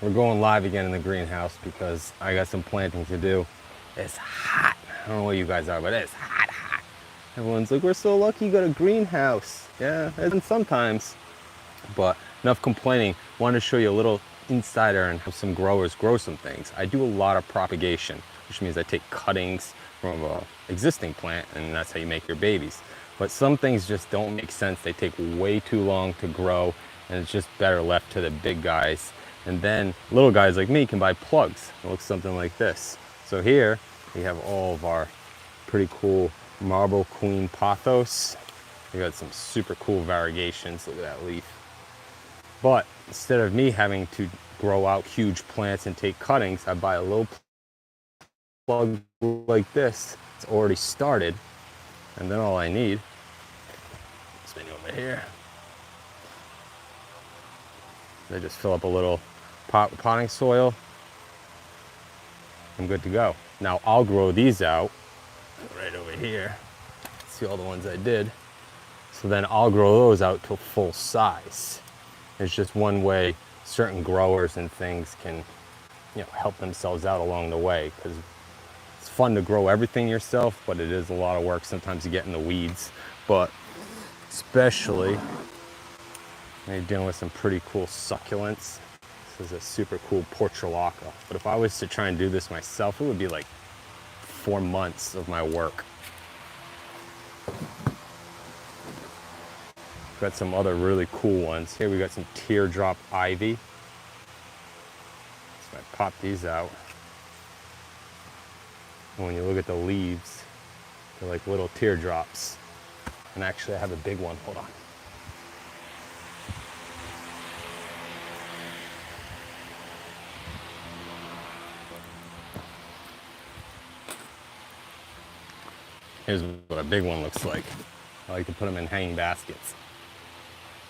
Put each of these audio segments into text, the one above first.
We're going live again in the greenhouse because I got some planting to do. It's hot. I don't know where you guys are, but it's hot, hot. Everyone's like, we're so lucky you got a greenhouse. Yeah, and sometimes, but enough complaining. Wanted to show you a little insider and how some growers grow some things. I do a lot of propagation, which means I take cuttings from an existing plant and that's how you make your babies. But some things just don't make sense. They take way too long to grow and it's just better left to the big guys. And then little guys like me can buy plugs. It looks something like this. So here we have all of our pretty cool Marble Queen pothos. We got some super cool variegations. Look at that leaf. But instead of me having to grow out huge plants and take cuttings, I buy a little plug like this. It's already started. And then all I need, spin you over here. I just fill up a little pot with potting soil. I'm good to go. Now I'll grow these out right over here. See all the ones I did. So then I'll grow those out to full size. It's just one way certain growers and things can, help themselves out along the way, because it's fun to grow everything yourself, but it is a lot of work. Sometimes you get in the weeds, but especially when you're dealing with some pretty cool succulents. This is a super cool portulaca. But if I was to try and do this myself, it would be like 4 months of my work. Got some other really cool ones. Here we got some teardrop ivy. So I pop these out. And when you look at the leaves, they're like little teardrops. And actually I have a big one, hold on. Here's what a big one looks like. I like to put them in hanging baskets.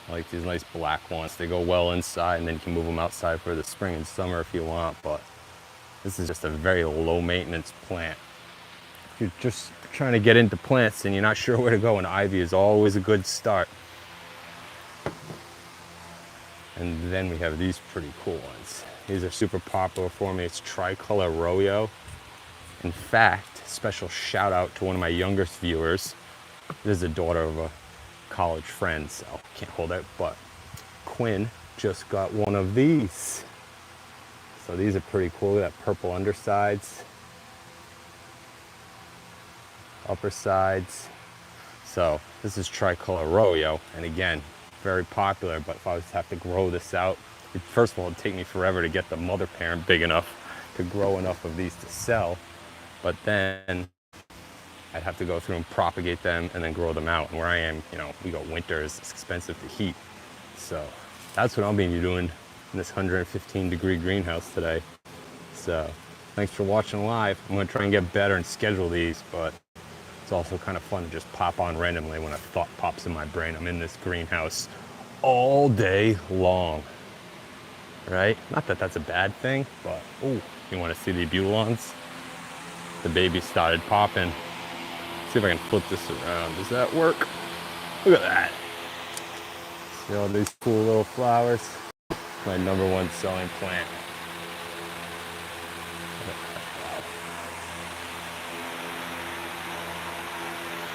I like these nice black ones. They go well inside and then you can move them outside for the spring and summer if you want, but this is just a very low maintenance plant. If you're just trying to get into plants and you're not sure where to go, and ivy is always a good start. And then we have these pretty cool ones. These are super popular for me. It's tricolor royo. In fact, special shout out to one of my youngest viewers. This is the daughter of a college friend, so can't hold it, but Quinn just got one of these. So these are pretty cool. Look at that purple undersides, upper sides. So this is tricolor royo, and again, very popular, but if I was to have to grow this out, first of all, it'd take me forever to get the mother parent big enough to grow enough of these to sell, but then I'd have to go through and propagate them and then grow them out. And where I am, we got winters, it's expensive to heat. So that's what I'm going to be doing in this 115-degree greenhouse today. So thanks for watching live. I'm going to try and get better and schedule these, but it's also kind of fun to just pop on randomly when a thought pops in my brain. I'm in this greenhouse all day long, right? Not that that's a bad thing, but oh, you want to see the butylons? The baby started popping. See if I can flip this around. Does that work? Look at that. See all these cool little flowers? My #1 selling plant.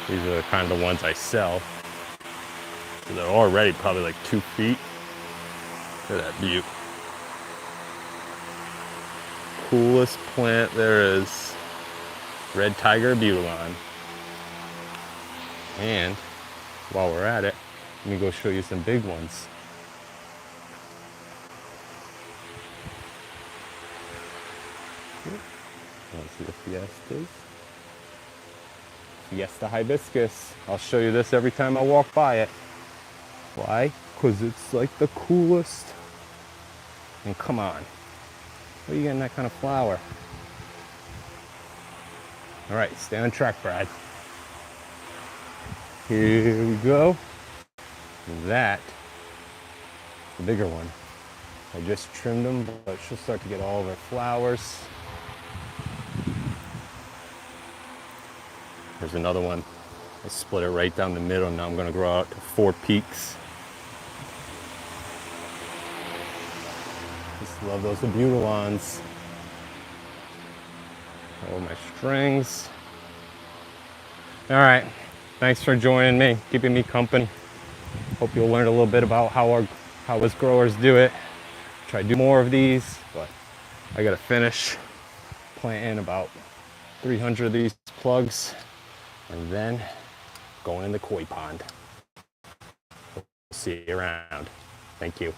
These are the kind of the ones I sell. So they're already probably like 2 feet. Look at that beaut. Coolest plant there is. Red Tiger Butylon. And while we're at it, let me go show you some big ones. Want to see the Fiestas? Fiesta hibiscus. I'll show you this every time I walk by it. Why? Because it's like the coolest. And come on. Where are you getting that kind of flower? All right, stay on track, Brad. Here we go. That, the bigger one. I just trimmed them, but she'll start to get all of her flowers. There's another one. I split it right down the middle. Now I'm going to grow out to 4 peaks. Just love those Butylons. All my strings. All right, thanks for joining me, keeping me company. Hope you'll learn a little bit about how us growers do it. Try to do more of these, but I gotta finish planting about 300 of these plugs and then going in the koi pond. See you around. Thank you.